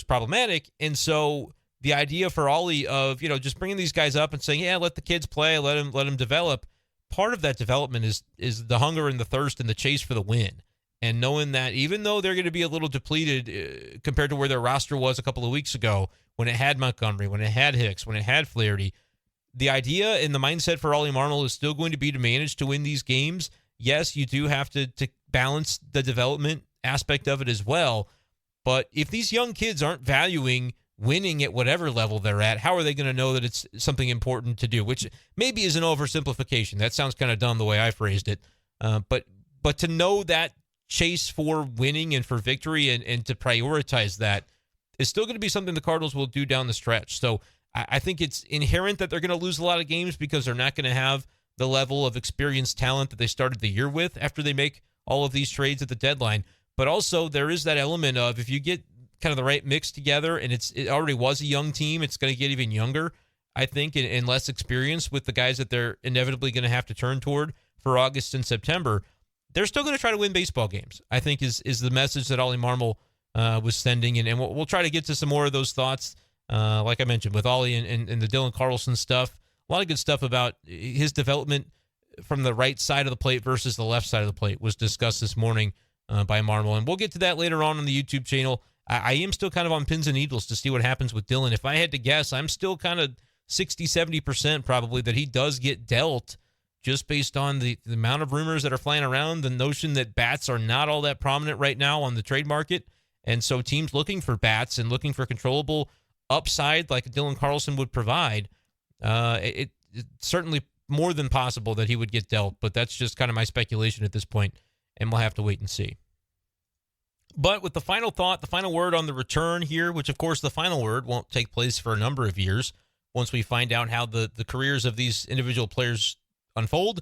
problematic. And so the idea for Ollie of, just bringing these guys up and saying, yeah, let the kids play, let them develop. Part of that development is the hunger and the thirst and the chase for the win. And knowing that even though they're going to be a little depleted compared to where their roster was a couple of weeks ago, when it had Montgomery, when it had Hicks, when it had Flaherty, the idea and the mindset for Ollie Marmol is still going to be to manage to win these games. Yes, you do have to balance the development aspect of it as well. But if these young kids aren't valuing winning at whatever level they're at, how are they going to know that it's something important to do? Which maybe is an oversimplification. That sounds kind of dumb the way I phrased it. But to know that chase for winning and for victory and to prioritize that is still going to be something the Cardinals will do down the stretch. So I think it's inherent that they're going to lose a lot of games because they're not going to have the level of experienced talent that they started the year with after they make all of these trades at the deadline. But also there is that element of if you get kind of the right mix together, and it already was a young team, it's going to get even younger, I think, and less experience with the guys that they're inevitably going to have to turn toward for August and September. They're still going to try to win baseball games, I think is the message that Ollie Marmol was sending. And we'll try to get to some more of those thoughts, like I mentioned, with Ollie and the Dylan Carlson stuff. A lot of good stuff about his development from the right side of the plate versus the left side of the plate was discussed this morning by Marmol. And we'll get to that later on the YouTube channel. I am still kind of on pins and needles to see what happens with Dylan. If I had to guess, I'm still kind of 60, 70% probably that he does get dealt, just based on the amount of rumors that are flying around, the notion that bats are not all that prominent right now on the trade market. And so teams looking for bats and looking for controllable upside like Dylan Carlson would provide, it's certainly more than possible that he would get dealt. But that's just kind of my speculation at this point, and we'll have to wait and see. But with the final thought, the final word on the return here, which of course the final word won't take place for a number of years once we find out how the careers of these individual players unfold.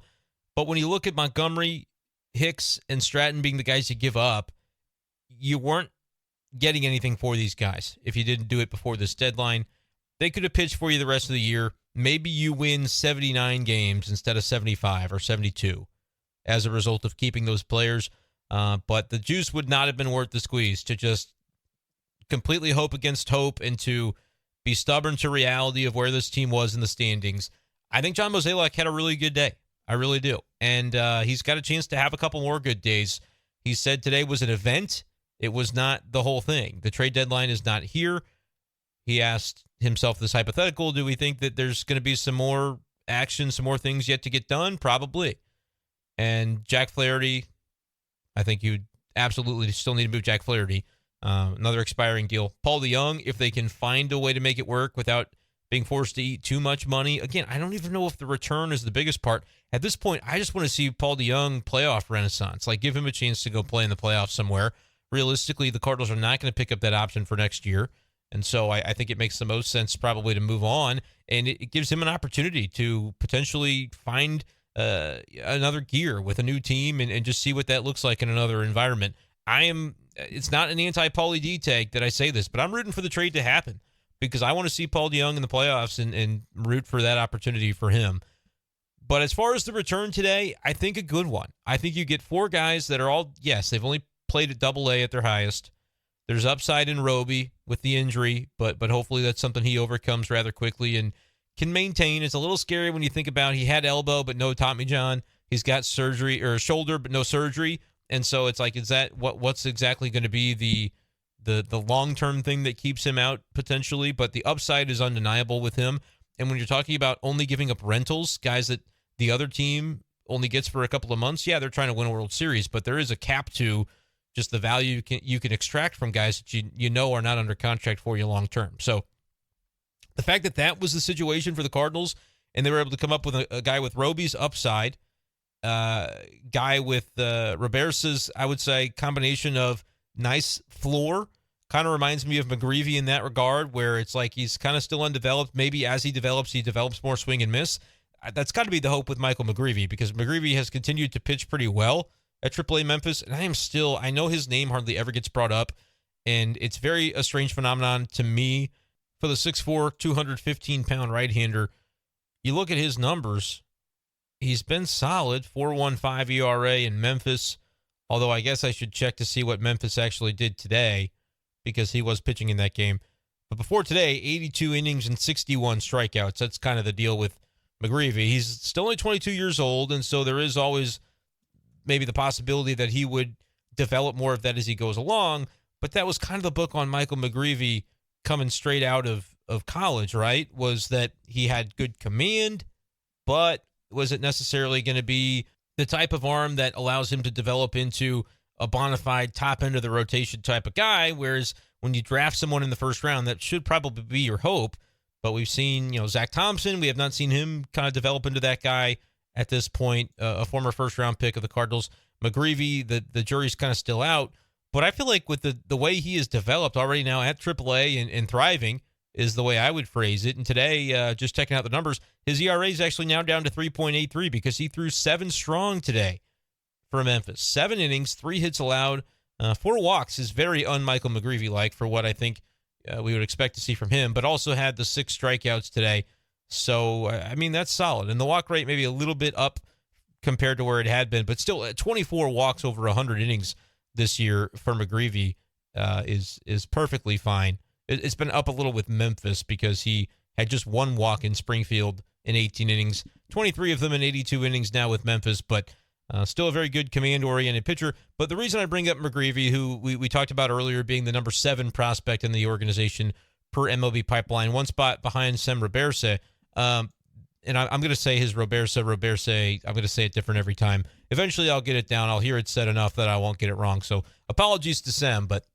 But when you look at Montgomery, Hicks, and Stratton being the guys you give up, you weren't getting anything for these guys if you didn't do it before this deadline. They could have pitched for you the rest of the year. Maybe you win 79 games instead of 75 or 72 as a result of keeping those players. But the juice would not have been worth the squeeze to just completely hope against hope and to be stubborn to reality of where this team was in the standings. I think John Mozeliak had a really good day. I really do. And he's got a chance to have a couple more good days. He said today was an event. It was not the whole thing. The trade deadline is not here. He asked himself this hypothetical: do we think that there's going to be some more action, some more things yet to get done? Probably. And Jack Flaherty, I think you absolutely still need to move Jack Flaherty. Another expiring deal. Paul DeJong, if they can find a way to make it work without being forced to eat too much money. Again, I don't even know if the return is the biggest part. At this point, I just want to see Paul DeJong playoff renaissance. Like, give him a chance to go play in the playoffs somewhere. Realistically, the Cardinals are not going to pick up that option for next year. And so I think it makes the most sense probably to move on. And it gives him an opportunity to potentially find another gear with a new team and just see what that looks like in another environment. It's not an anti-Paulie D tag that I say this, but I'm rooting for the trade to happen. because I want to see Paul DeJong in the playoffs and root for that opportunity for him. But as far as the return today, I think a good one. I think you get 4 guys that are all, yes, they've only played at Double-A at their highest. There's upside in Roby with the injury, but hopefully that's something he overcomes rather quickly and can maintain. It's a little scary when you think about he had elbow but no Tommy John. He's got surgery or shoulder but no surgery. And so it's like, is that what's exactly going to be the long-term thing that keeps him out potentially? But the upside is undeniable with him. And when you're talking about only giving up rentals, guys that the other team only gets for a couple of months, yeah, they're trying to win a World Series, but there is a cap to just the value you can extract from guys that you know are not under contract for you long-term. So the fact that was the situation for the Cardinals, and they were able to come up with a guy with Roby's upside, guy with Robersa's, I would say, combination of nice floor, kind of reminds me of McGreevy in that regard, where it's like he's kind of still undeveloped. Maybe as he develops more swing and miss. That's got to be the hope with Michael McGreevy, because McGreevy has continued to pitch pretty well at AAA Memphis, and I know his name hardly ever gets brought up, and it's a strange phenomenon to me for the 6'4", 215-pound right-hander. You look at his numbers, he's been solid, 4.15 ERA in Memphis, although I guess I should check to see what Memphis actually did today, because he was pitching in that game. But before today, 82 innings and 61 strikeouts. That's kind of the deal with McGreevy. He's still only 22 years old, and so there is always maybe the possibility that he would develop more of that as he goes along. But that was kind of the book on Michael McGreevy coming straight out of college, right? Was that he had good command, but was it necessarily going to be the type of arm that allows him to develop into a bona fide top end of the rotation type of guy? Whereas when you draft someone in the first round, that should probably be your hope. But we've seen, Zach Thompson. We have not seen him kind of develop into that guy at this point, a former first-round pick of the Cardinals. McGreevy, the jury's kind of still out. But I feel like with the way he is developed already now at AAA and thriving is the way I would phrase it. And today, just checking out the numbers, his ERA is actually now down to 3.83 because he threw 7 strong today for Memphis. 7 innings, 3 hits allowed, 4 walks is very un-Michael McGreevy-like for what I think we would expect to see from him, but also had the 6 strikeouts today. So, I mean, that's solid. And the walk rate maybe a little bit up compared to where it had been, but still 24 walks over 100 innings this year for McGreevy is perfectly fine. It's been up a little with Memphis because he had just 1 walk in Springfield in 18 innings, 23 of them in 82 innings now with Memphis, but still a very good command-oriented pitcher. But the reason I bring up McGreevy, who we talked about earlier being the number 7 prospect in the organization per MLB Pipeline, 1 spot behind Sem Roberse, and I'm going to say his Roberse, I'm going to say it different every time. Eventually I'll get it down. I'll hear it said enough that I won't get it wrong. So apologies to Sem, but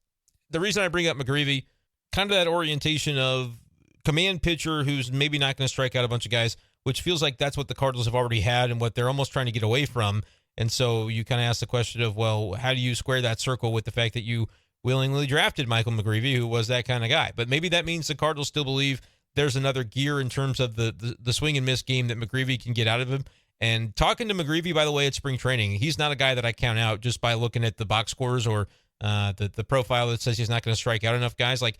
the reason I bring up McGreevy, kind of that orientation of command pitcher who's maybe not going to strike out a bunch of guys, which feels like that's what the Cardinals have already had and what they're almost trying to get away from. And so you kind of ask the question of, well, how do you square that circle with the fact that you willingly drafted Michael McGreevy, who was that kind of guy? But maybe that means the Cardinals still believe there's another gear in terms of the swing and miss game that McGreevy can get out of him. And talking to McGreevy, by the way, at spring training, he's not a guy that I count out just by looking at the box scores or the profile that says he's not going to strike out enough guys. Like,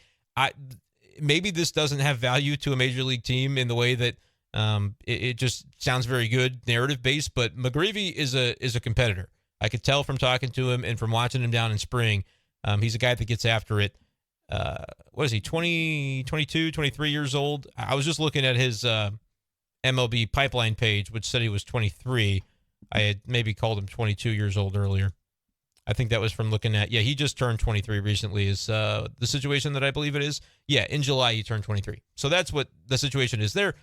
maybe this doesn't have value to a major league team in the way that it just sounds very good narrative based, but McGreevy is a competitor. I could tell from talking to him and from watching him down in spring. He's a guy that gets after it. What is he, 22, 23 years old? I was just looking at his MLB Pipeline page, which said he was 23. I had maybe called him 22 years old earlier. I think that was from looking at, he just turned 23 recently is the situation that I believe it is. Yeah, in July he turned 23. So that's what the situation is there.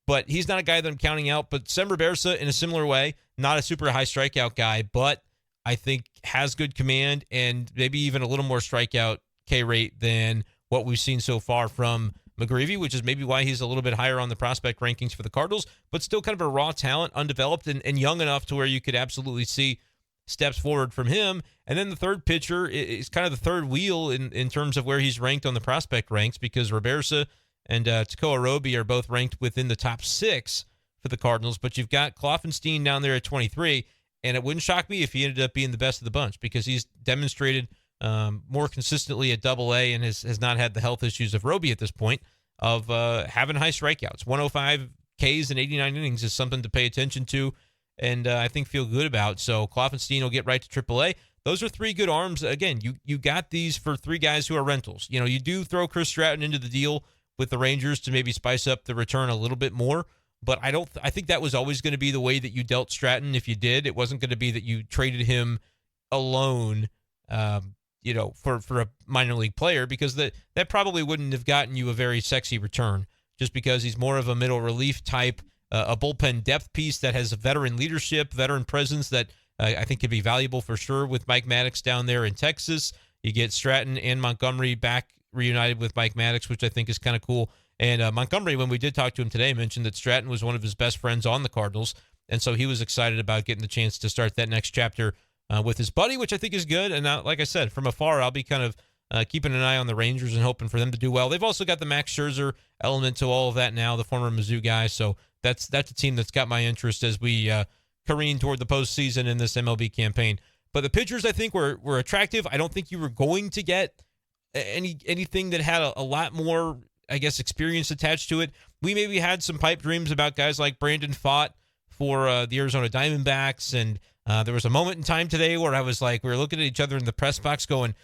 But he's not a guy that I'm counting out. But Sem Robersa, in a similar way, not a super high strikeout guy, but I think has good command and maybe even a little more strikeout K rate than what we've seen so far from McGreevy, which is maybe why he's a little bit higher on the prospect rankings for the Cardinals, but still kind of a raw talent, undeveloped and young enough to where you could absolutely see steps forward from him. And then the third pitcher is kind of the third wheel in terms of where he's ranked on the prospect ranks, because Robersa and Tekoa Roby are both ranked within the top 6 for the Cardinals, but you've got Kloffenstein down there at 23, and it wouldn't shock me if he ended up being the best of the bunch because he's demonstrated more consistently at Double-A and has not had the health issues of Roby at this point. of having high strikeouts. 105 Ks in 89 innings is something to pay attention to, and I think feel good about. So Kloffenstein will get right to AAA. Those are three good arms. Again, you got these for three guys who are rentals. You do throw Chris Stratton into the deal with the Rangers to maybe spice up the return a little bit more, but I think that was always going to be the way that you dealt Stratton. If you did, it wasn't going to be that you traded him alone, for a minor league player, because that probably wouldn't have gotten you a very sexy return, just because he's more of a middle relief type, a bullpen depth piece that has a veteran leadership, veteran presence that I think could be valuable for sure with Mike Maddox down there in Texas. You get Stratton and Montgomery back reunited with Mike Maddox, which I think is kind of cool. And Montgomery, when we did talk to him today, mentioned that Stratton was one of his best friends on the Cardinals, and so he was excited about getting the chance to start that next chapter with his buddy, which I think is good. And like I said, from afar, I'll be kind of keeping an eye on the Rangers and hoping for them to do well. They've also got the Max Scherzer element to all of that now, the former Mizzou guy. So that's a team that's got my interest as we careen toward the postseason in this MLB campaign. But the pitchers, I think, were attractive. I don't think you were going to get anything that had a lot more, I guess, experience attached to it. We maybe had some pipe dreams about guys like Brandon Pfaadt for the Arizona Diamondbacks, and there was a moment in time today where I was like, we were looking at each other in the press box going,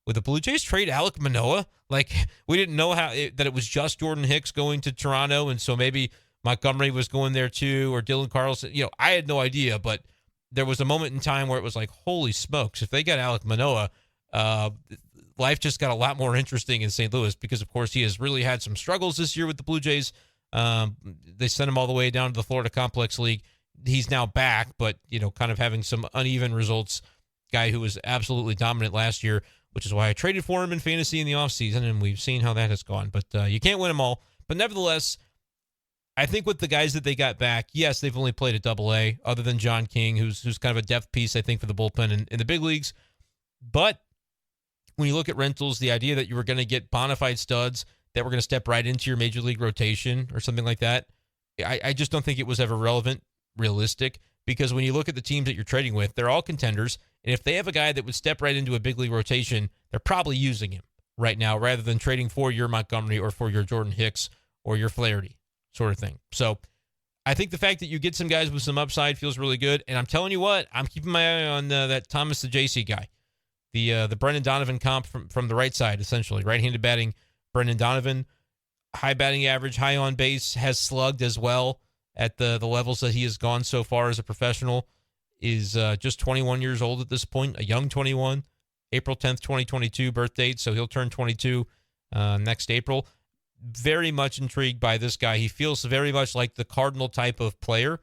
would the Blue Jays trade Alek Manoah? Like, we didn't know that it was just Jordan Hicks going to Toronto, and so maybe Montgomery was going there too, or Dylan Carlson. I had no idea, but there was a moment in time where it was like, holy smokes, if they got Alek Manoah, life just got a lot more interesting in St. Louis, because, of course, he has really had some struggles this year with the Blue Jays. They sent him all the way down to the Florida Complex League. He's now back, but, kind of having some uneven results. Guy who was absolutely dominant last year, which is why I traded for him in fantasy in the offseason, and we've seen how that has gone. But you can't win them all. But nevertheless, I think with the guys that they got back, yes, they've only played at Double-A, other than John King, who's kind of a depth piece, I think, for the bullpen in the big leagues. But when you look at rentals, the idea that you were going to get bona fide studs that were going to step right into your major league rotation or something like that, I just don't think it was ever realistic, because when you look at the teams that you're trading with, they're all contenders. And if they have a guy that would step right into a big league rotation, they're probably using him right now rather than trading for your Montgomery or for your Jordan Hicks or your Flaherty sort of thing. So I think the fact that you get some guys with some upside feels really good. And I'm telling you what, I'm keeping my eye on that Thomas the JC guy, the Brendan Donovan comp from the right side, essentially. Right-handed batting Brendan Donovan, high batting average, high on base, has slugged as well at the levels that he has gone so far as a professional, is just 21 years old at this point, a young 21, April 10th, 2022 birth date, so he'll turn 22 next April. Very much intrigued by this guy. He feels very much like the Cardinal type of player.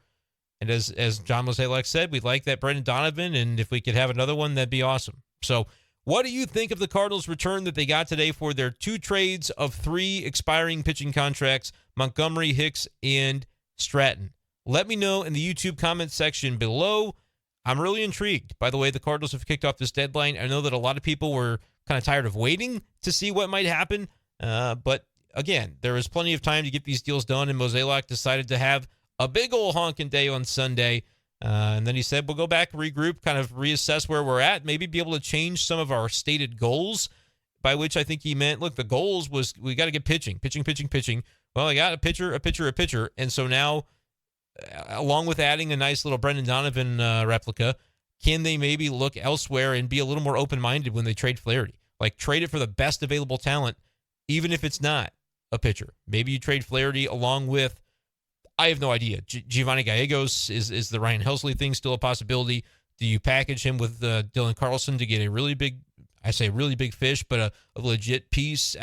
And as John Mozeliak said, we'd like that Brendan Donovan, and if we could have another one, that'd be awesome. So what do you think of the Cardinals' return that they got today for their 2 trades of 3 expiring pitching contracts, Montgomery, Hicks, and Stratton? Let me know in the YouTube comment section below. I'm really intrigued by the way the Cardinals have kicked off this deadline. I know that a lot of people were kind of tired of waiting to see what might happen, but again, there is plenty of time to get these deals done, and Mozeliak decided to have a big old honking day on Sunday. And then he said, we'll go back, regroup, kind of reassess where we're at, maybe be able to change some of our stated goals, by which I think he meant, look, the goals was we got to get pitching. Well, I got a pitcher. And so now, along with adding a nice little Brendan Donovan replica, can they maybe look elsewhere and be a little more open-minded when they trade Flaherty? Like, trade it for the best available talent, even if it's not a pitcher. Maybe you trade Flaherty along with, I have no idea, Giovanni Gallegos. Is the Ryan Helsley thing still a possibility? Do you package him with Dylan Carlson to get a really big, I say really big fish, but a legit piece?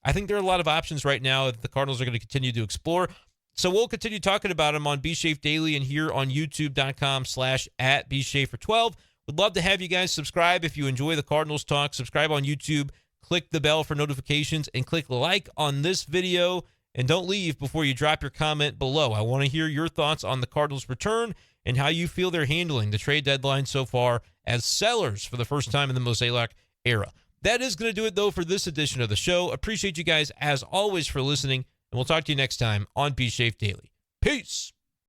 I think there are a lot of options right now that the Cardinals are going to continue to explore. So we'll continue talking about them on BSchaeffer Daily and here on youtube.com/@BSchaeffer12. Would love to have you guys subscribe if you enjoy the Cardinals talk. Subscribe on YouTube, click the bell for notifications, and click like on this video. And don't leave before you drop your comment below. I want to hear your thoughts on the Cardinals' return and how you feel they're handling the trade deadline so far as sellers for the first time in the Mozeliak era. That is going to do it, though, for this edition of the show. Appreciate you guys, as always, for listening, and we'll talk to you next time on BSchaeffer Daily. Peace!